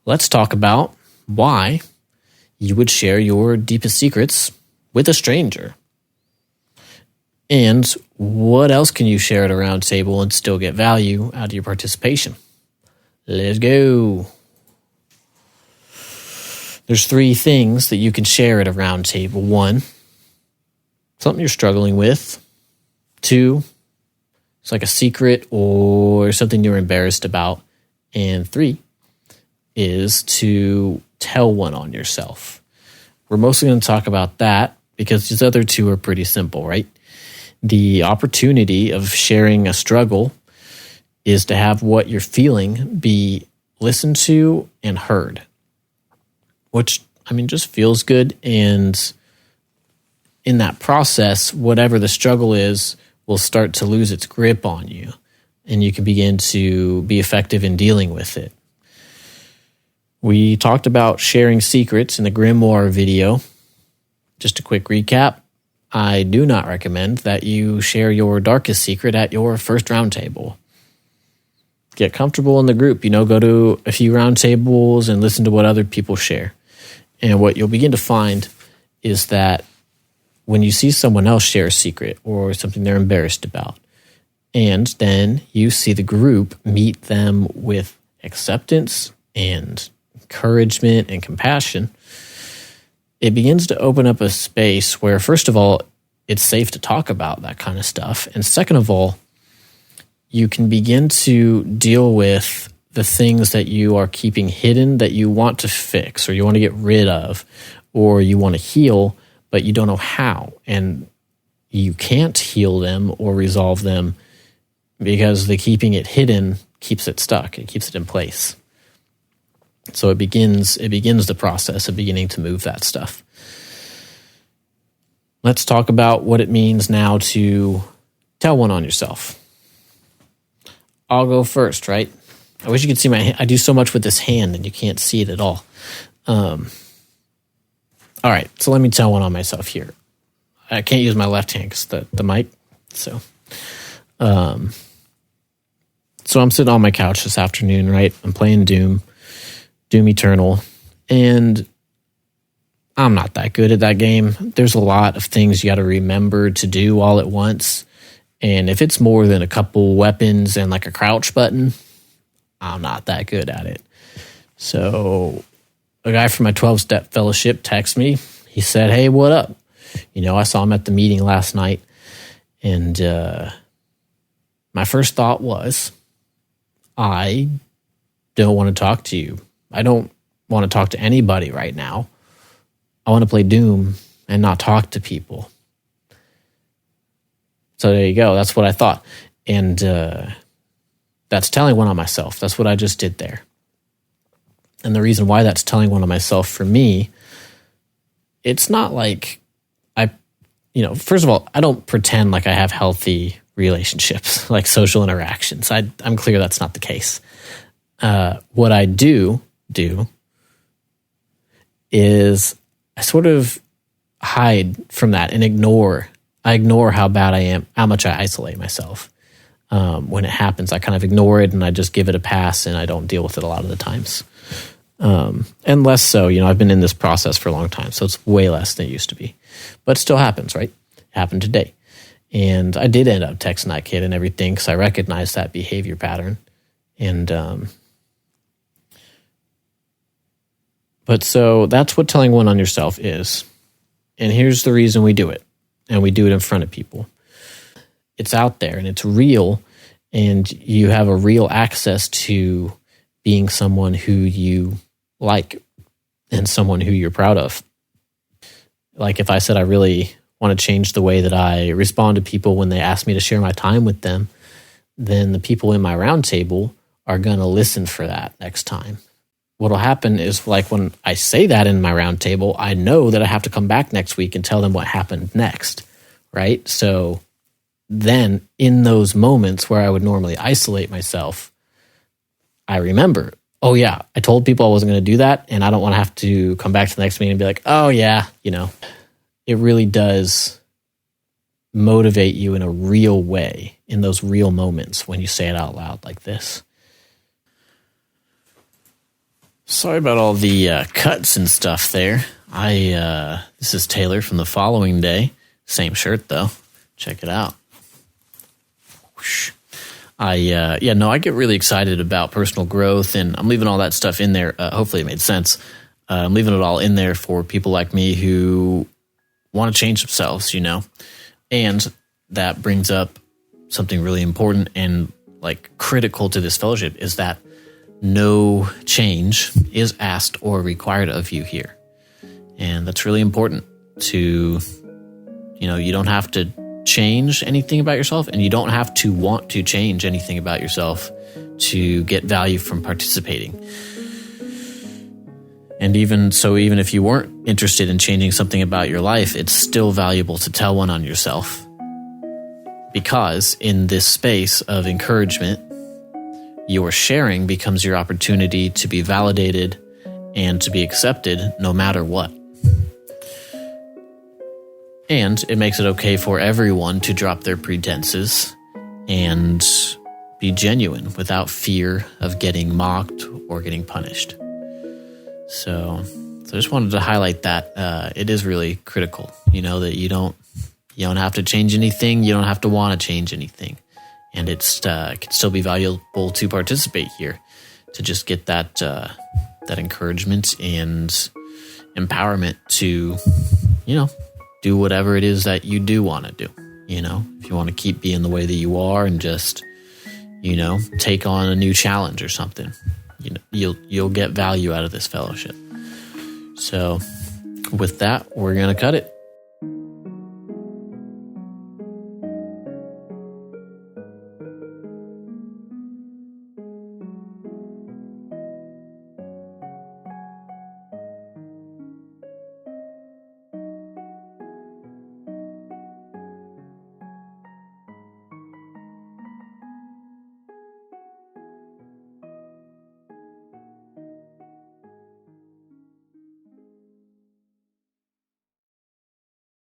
Let's talk about why you would share your deepest secrets with a stranger. And what else can you share at a round table and still get value out of your participation? Let's go. There's 3 things that you can share at a round table. 1, something you're struggling with. 2, it's like a secret or something you're embarrassed about. And 3 is to tell one on yourself. We're mostly going to talk about that because these other 2 are pretty simple, right? The opportunity of sharing a struggle is to have what you're feeling be listened to and heard, which, just feels good. And in that process, whatever the struggle is will start to lose its grip on you, and you can begin to be effective in dealing with it. We talked about sharing secrets in the Grimoire video. Just a quick recap. I do not recommend that you share your darkest secret at your first round table. Get comfortable in the group. Go to a few round tables and listen to what other people share. And what you'll begin to find is that when you see someone else share a secret or something they're embarrassed about, and then you see the group meet them with acceptance and encouragement and compassion, it begins to open up a space where, first of all, it's safe to talk about that kind of stuff. And second of all, you can begin to deal with the things that you are keeping hidden that you want to fix or you want to get rid of or you want to heal, but you don't know how. And you can't heal them or resolve them because the keeping it hidden keeps it stuck. It keeps it in place. So it begins the process of beginning to move that stuff. Let's talk about what it means now to tell one on yourself. I'll go first, right? I wish you could see my hand. I do so much with this hand and you can't see it at all. All right, so let me tell one on myself here. I can't use my left hand because the mic. So I'm sitting on my couch this afternoon, right? I'm playing Doom Eternal, and I'm not that good at that game. There's a lot of things you got to remember to do all at once. And if it's more than a couple weapons and like a crouch button, I'm not that good at it. So a guy from my 12-step fellowship texted me. He said, "Hey, what up? I saw him at the meeting last night." And my first thought was, I don't want to talk to you. I don't want to talk to anybody right now. I want to play Doom and not talk to people. So there you go. That's what I thought. And that's telling one on myself. That's what I just did there. And the reason why that's telling one on myself for me, it's not like first of all, I don't pretend like I have healthy relationships, like social interactions. I'm clear that's not the case. What I do is I sort of hide from that and I ignore how bad I am, how much I isolate myself. When it happens, I kind of ignore it and I just give it a pass and I don't deal with it a lot of the times. And less so, I've been in this process for a long time, so it's way less than it used to be. But it still happens, right? It happened today. And I did end up texting that kid and everything because I recognized that behavior pattern. And but so that's what telling one on yourself is. And here's the reason we do it. And we do it in front of people. It's out there and it's real. And you have a real access to being someone who you like and someone who you're proud of. Like if I said I really want to change the way that I respond to people when they ask me to share my time with them, then the people in my round table are going to listen for that next time. What'll happen is, like, when I say that in my round table, I know that I have to come back next week and tell them what happened next, right? So then in those moments where I would normally isolate myself, I remember, oh yeah, I told people I wasn't going to do that, and I don't want to have to come back to the next meeting and be like, oh yeah, it really does motivate you in a real way in those real moments when you say it out loud like this. Sorry about all the cuts and stuff there. This is Taylor from The Following Day. Same shirt though. Check it out. Whoosh. I get really excited about personal growth, and I'm leaving all that stuff in there. Hopefully it made sense. I'm leaving it all in there for people like me who want to change themselves, and that brings up something really important and like critical to this fellowship is that no change is asked or required of you here. And that's really important to, you don't have to change anything about yourself, and you don't have to want to change anything about yourself to get value from participating. And even if you weren't interested in changing something about your life, it's still valuable to tell one on yourself. Because in this space of encouragement, your sharing becomes your opportunity to be validated and to be accepted no matter what. And it makes it okay for everyone to drop their pretenses and be genuine without fear of getting mocked or getting punished. So I just wanted to highlight that it is really critical, that you don't have to change anything. You don't have to want to change anything. And it can still be valuable to participate here, to just get that encouragement and empowerment to, do whatever it is that you do want to do. If you want to keep being the way that you are and just, take on a new challenge or something, you'll get value out of this fellowship. So with that, we're going to cut it.